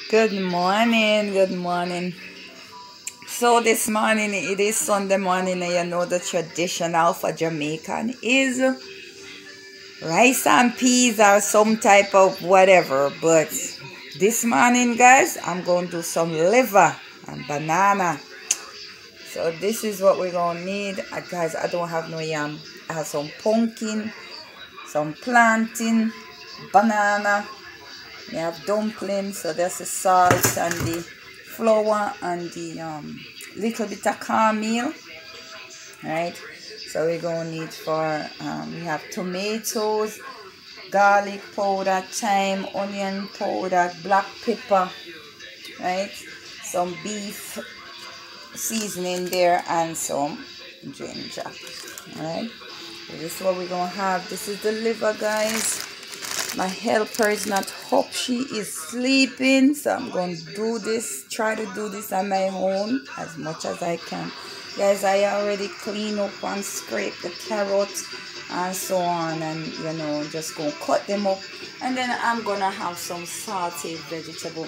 Good morning, good morning. So this morning it is Sunday morning, and you know the traditional for Jamaican is rice and peas or some type of whatever. But this morning, guys, I'm going to do some liver and banana. So this is what we're gonna need. Guys, I don't have no yam. I have some pumpkin, some plantain, banana. We have dumplings, so that's the salt and the flour and the little bit of cornmeal, right? So we're gonna need for we have tomatoes, garlic powder, thyme, onion powder, black pepper, right? Some beef seasoning there and some ginger, right? So this is what we're gonna have. This is the liver, guys. My helper is not up, she is sleeping, so I'm going to try to do this on my own as much as I can. Guys, I already clean up and scrape the carrots and so on, and just going to cut them up, and then I'm going to have some sauteed vegetable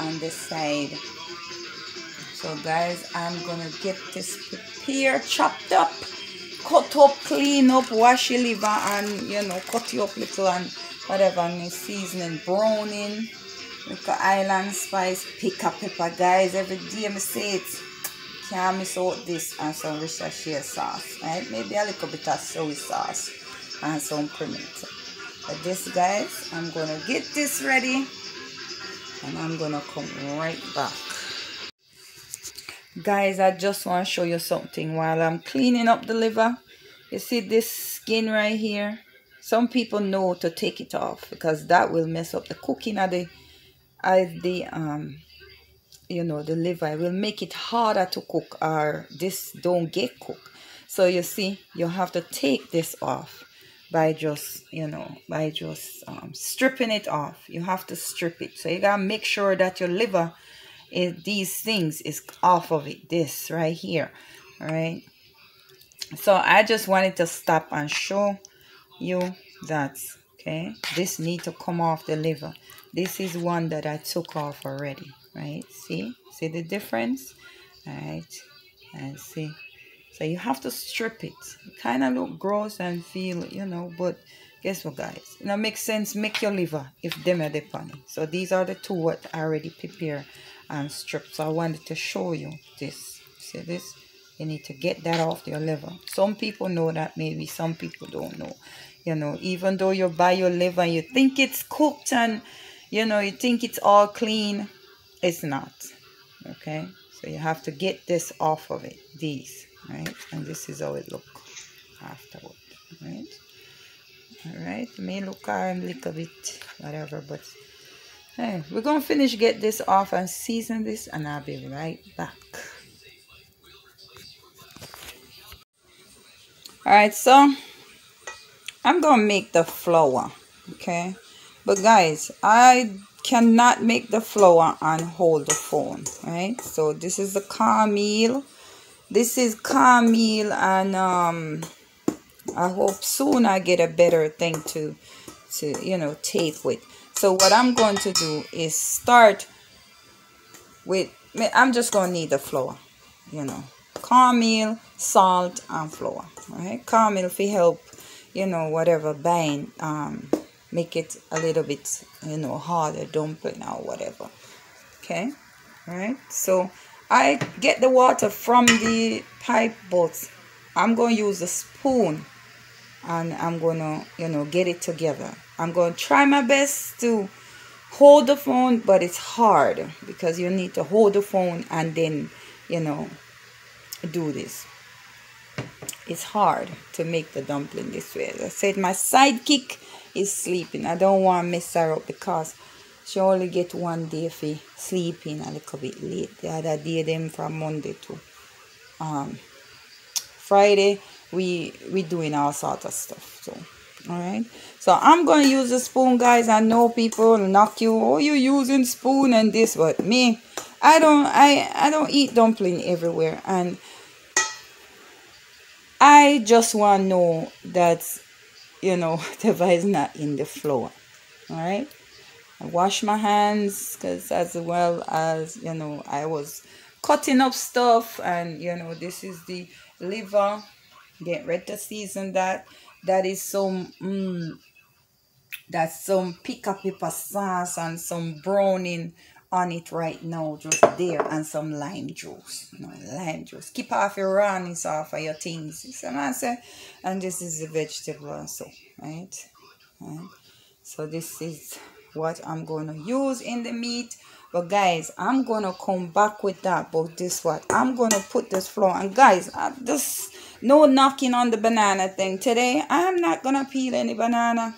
on the side. So guys, I'm going to get this prepared, chopped up, cut up, clean up, wash your liver, and cut you up little and whatever, and seasoning, browning, like island spice, pick a pepper, guys. Every day I say it, can't miss out this, and some Worcestershire sauce, right? Maybe a little bit of soy sauce and some pimento. But this, guys, I'm gonna get this ready, and I'm gonna come right back. Guys, I just want to show you something while I'm cleaning up the liver. You see this skin right here? Some people know to take it off because that will mess up the cooking of the liver. It will make it harder to cook, or this don't get cooked. So you see, you have to take this off by just stripping it off. You have to strip it. So you gotta make sure that your liver these things is off of it. This right here, all right? So I just wanted to stop and show you that, okay, this need to come off the liver. This is one that I took off already, right? See the difference, all right? And see, so you have to strip it. It kind of look gross and feel, but guess what, guys, makes sense. Make your liver if them are the funny. So these are the two what I already prepare and stripped. So I wanted to show you this. See this? You need to get that off your liver. Some people know that, maybe some people don't know. Even though you buy your liver and you think it's cooked and you think it's all clean, it's not. Okay, so you have to get this off of it, these, right? And this is how it look afterward, right? All right, it may look a little bit whatever, but hey, we're gonna finish get this off and season this, and I'll be right back. All right, so I'm gonna make the flour, okay? But guys, I cannot make the flour and hold the phone, right? So this is the cornmeal. This is cornmeal, and I hope soon I get a better thing to tape with. So what I'm going to do is start with, I'm just gonna need the flour, cornmeal, salt, and flour. All right, cornmeal for help, whatever bind, make it a little bit, harder dumpling or whatever. Okay, all right. So I get the water from the pipe, but I'm going to use a spoon, and I'm going to, get it together. I'm going to try my best to hold the phone, but it's hard because you need to hold the phone and then, do this. It's hard to make the dumpling this way. As I said, my sidekick is sleeping. I don't want to mess her up because she only get one day for sleeping a little bit late. The other day, them from Monday to Friday, we doing all sort of stuff. So all right, so I'm going to use a spoon, guys. I know people knock you, oh, you using spoon and this, but me, I don't eat dumpling everywhere, and I just want to know that whatever is not in the flour. All right, I wash my hands because as well as, you know, I was cutting up stuff, and, you know, this is the liver. Get ready to season that. That is some, that's some pica pepper sauce and some browning on it right now, just there, and some lime juice. You know, lime juice. Keep off your rawness off of your things. You see what I say? And this is the vegetable also, right? Right. So this is what I'm going to use in the meat. But guys, I'm going to come back with that. But this what? I'm going to put this flour. And guys, I just no knocking on the banana thing. Today, I'm not going to peel any banana.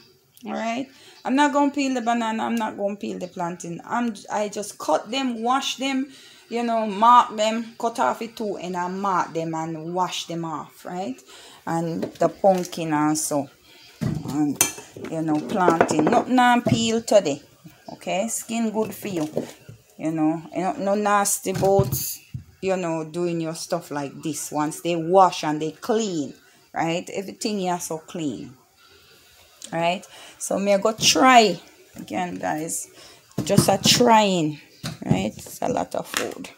All right? I'm not going to peel the banana. I'm not going to peel the plantain. I just cut them, wash them, you know, mark them, cut off it too, and I mark them and wash them off, right? And the pumpkin also. And, you know, planting. Nothing on peel today. Okay? Skin good for you. You know, no nasty boats, you know, doing your stuff like this. Once they wash and they clean, right? Everything here so clean. Right? So me I go try again, guys. Just a trying, right? It's a lot of food.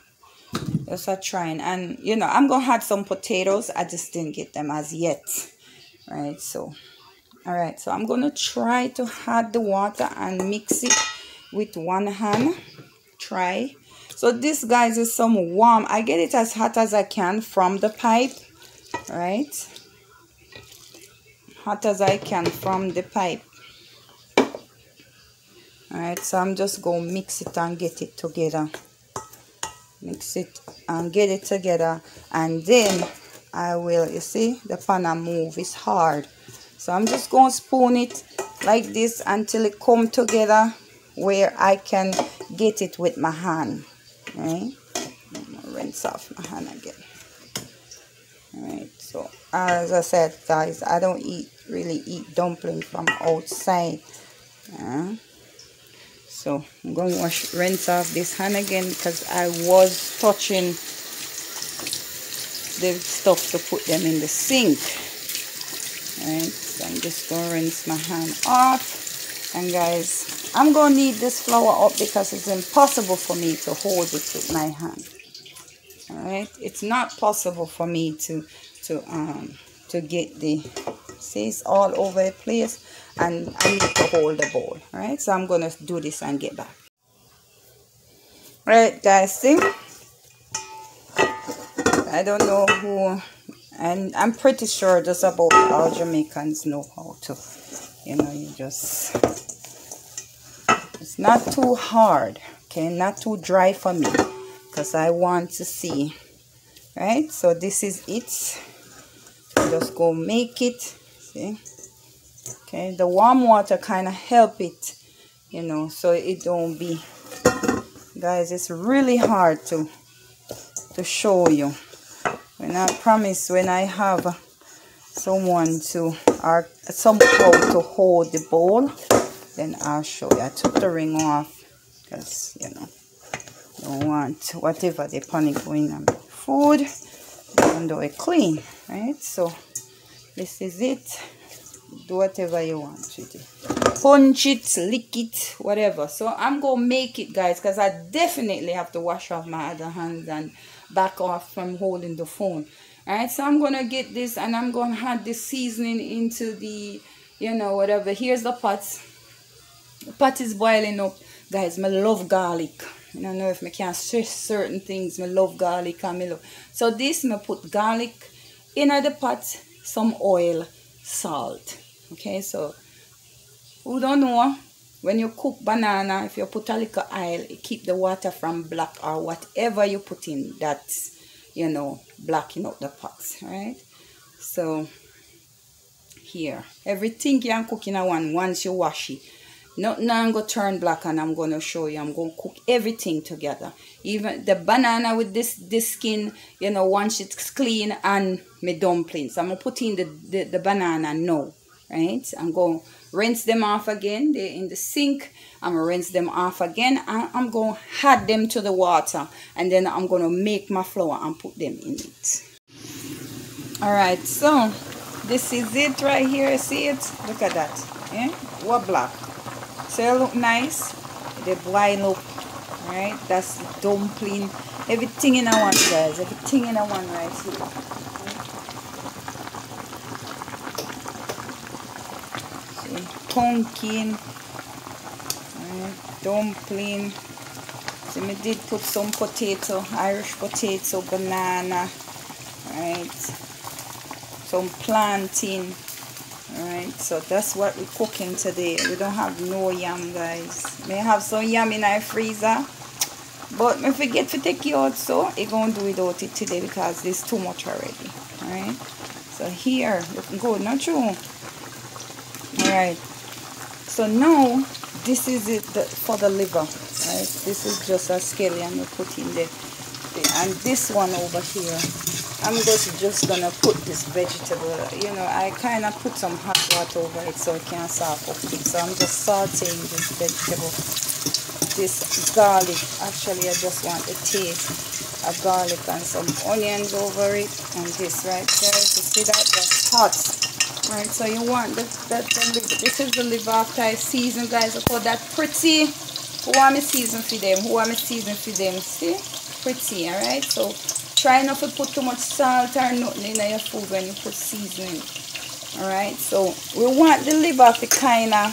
Just a trying. And, you know, I'm going to add some potatoes. I just didn't get them as yet. Right? So, all right. So I'm going to try to add the water and mix it with one hand. Try. So this, guys, is some warm. I get it as hot as I can from the pipe. Right? Hot as I can from the pipe. Alright, so I'm just going to mix it and get it together. Mix it and get it together. And then I will, you see, the pan and move. It's hard. So I'm just going to spoon it like this until it come together where I can get it with my hand. Right? I'm gonna rinse off my hand again. Alright, so as I said, guys, I don't really eat dumpling from outside. So I'm going to rinse off this hand again because I was touching the stuff to put them in the sink. Alright, so I'm just going to rinse my hand off. And guys, I'm going to knead this flour up because it's impossible for me to hold it with my hand. Alright, it's not possible for me to get the, see, it's all over the place, and I need to hold the bowl. Alright, so I'm gonna do this and get back. Right, guys, see, I don't know who, and I'm pretty sure just about all Jamaicans know how to, you know, you just, it's not too hard, okay, not too dry for me, because I want to see. Right, so this is it. Just go make it. See, okay, the warm water kind of help it, you know, so it don't be, guys, it's really hard to show you. When I promise, when I have someone to, or somehow to hold the bowl, then I'll show you. I took the ring off because, you know, don't want whatever they panic going on food, even though it's clean, right? So this is it. Do whatever you want to do. Punch it, lick it, whatever. So I'm gonna make it, guys, because I definitely have to wash off my other hands and back off from holding the phone. Alright, so I'm gonna get this and I'm gonna add this seasoning into the, you know, whatever. Here's the pot. The pot is boiling up, guys. I love garlic. I don't know if I can stress certain things. I love garlic and I love. So this, I put garlic in the pot, some oil, salt. Okay, so who don't know, when you cook banana, if you put a little oil, it keep the water from black or whatever you put in that's, you know, blacking up the pots, right? So here, everything you can cook in a one once you wash it. Nothing I'm going to turn black, and I'm going to show you. I'm going to cook everything together. Even the banana with this skin, you know, once it's clean, and my dumplings. I'm going to put in the banana now, right? I'm going to rinse them off again. They're in the sink. I'm going to rinse them off again. And I'm going to add them to the water. And then I'm going to make my flour and put them in it. Alright, so this is it right here. See it? Look at that. Yeah? What black? So it look nice. they boil up. Right, that's the dumpling. Everything in a one, guys. Everything in a one right here. See, pumpkin, dumpling. See, me did put some potato, Irish potato, banana, right? Some plantain. Alright, so that's what we're cooking today. We don't have no yam, guys. May have some yam in our freezer, but I forget to take it out, so I'm going to do without it today because there's too much already. Alright, so here, looking good, not true? Alright, so now this is it for the liver. Right, this is just a scallion we put in there. And this one over here, I'm just gonna put this vegetable, you know, I kind of put some hot water over it so it can soften up it. So I'm just sauteing this vegetable, this garlic. Actually, I just want the taste of garlic and some onions over it, and this right there. You see that? That's hot. Right, so you want this is the liver after I season, guys. Look how that pretty. Who want me season for them? Who want me season for them? See? Pretty, alright? So try not to put too much salt or nothing in your food when you put seasoning. Alright, so we want the liver to kinda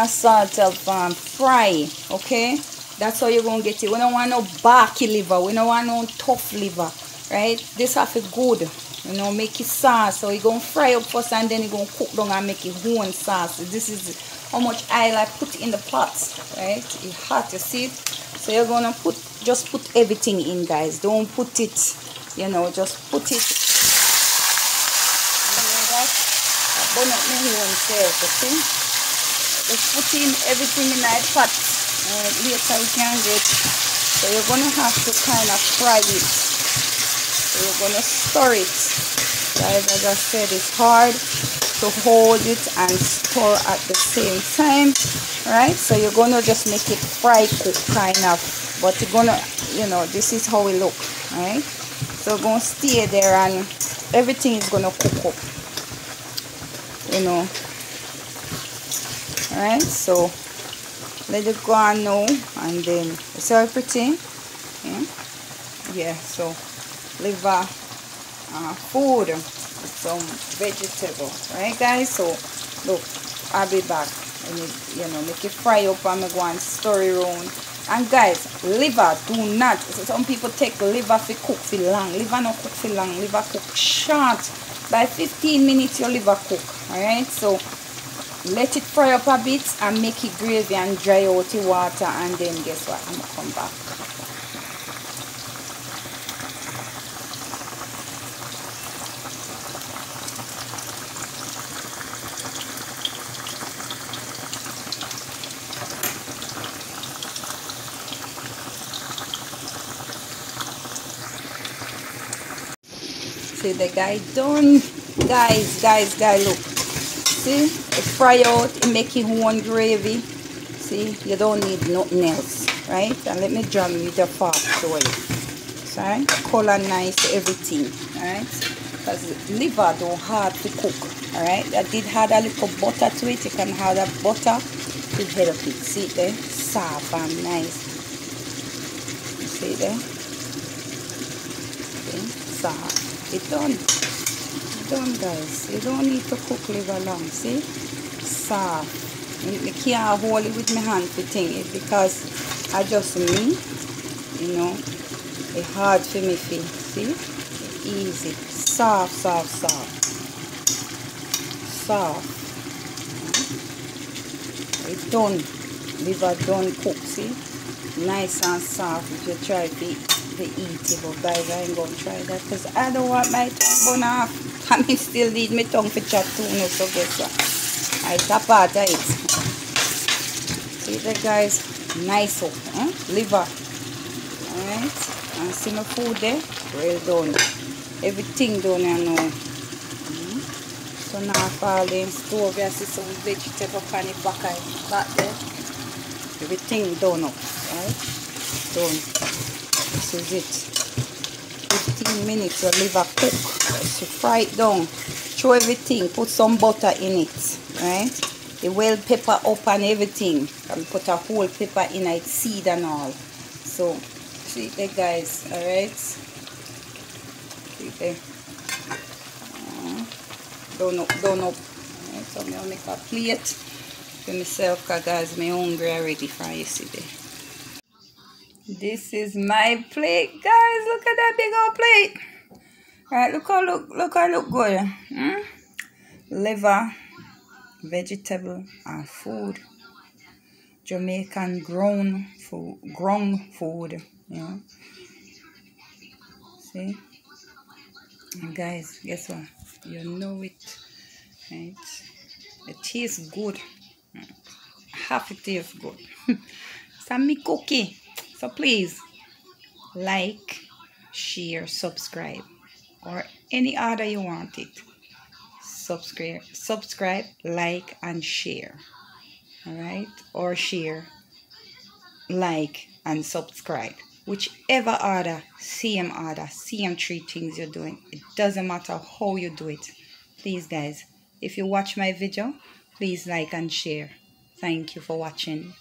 sort of fry, okay? That's how you're gonna get it. We don't want no barky liver, we don't want no tough liver, right? This have to good, you know, make it sauce. So you're gonna fry up first and then you're gonna cook down and make it own sauce. This is how much oil I put in the pot, right? It's hot, you see it? So you're gonna just put everything in, guys. Don't put it, you know, just put it. You know that? I burn up my own self, you see? Just put in everything in that pot. Later we can get. So you're gonna have to kind of fry it. So you're gonna stir it. Guys, as I said, it's hard to hold it and stir at the same time, right? So you're gonna just make it fry cook kind of, but you're gonna, you know, this is how it look, right? So we're gonna stay there and everything is gonna cook up, you know. Alright, so let it go on now, and then it's all pretty. Yeah, so liver food, some vegetable, right, guys? So look, I'll be back and you know, make it fry up and go and stir it around. And guys, liver, do not, some people take liver for cook for long. Liver not cook for long, liver cook short. By 15 minutes your liver cook. Alright, so let it fry up a bit and make it gravy and dry out the water, and then guess what, I'm gonna come back. See the guy done, guys, look, see, it fry out, it make it one gravy. See, you don't need nothing else, right? And let me drum with the fork show you. Sorry, color nice, everything, alright? Because liver don't hard to cook, alright? I did add a little butter to it. You can add a butter to help it. See it there, soft and nice. You see it there? Okay, soft. It's done. It's done, guys. You don't need to cook liver long. See? Soft. I can't hold it with my hand to thing it because I just me, you know. It's hard for me to see? Easy. Soft. Soft. It's done. Liver done cook, see? Nice and soft. If you try to eat it, but guys, I ain't gonna try that because I don't want my tongue burn off. I mean, still need my tongue for chat too, no, so guess what? I tap out of it. See that, guys? Nice up, liver. Alright, and see my food there? Well done. Everything done here now. So now I fall in stove, I see some vegetable on the back there. Everything done up, right? Done. This is it. 15 minutes your liver cook. So fry it down. Throw everything. Put some butter in it. Right? the well pepper up and everything. And put a whole pepper in its seed and all. So see there guys, alright. See there. Don't up. Alright, so I'm gonna make a plate for myself because guys I'm hungry already from yesterday. This is my plate, guys. Look at that big old plate. Alright, look how look good. Liver, vegetable and food. Jamaican grown food, you know. See? And guys, guess what? You know it. Right? It tastes good. Half it tastes good. It's me cookie. So please like, share, subscribe, or any other you want it. Subscribe, like, and share. Alright? Or share, like, and subscribe. Whichever order, same three things you're doing. It doesn't matter how you do it. Please guys, if you watch my video, please like and share. Thank you for watching.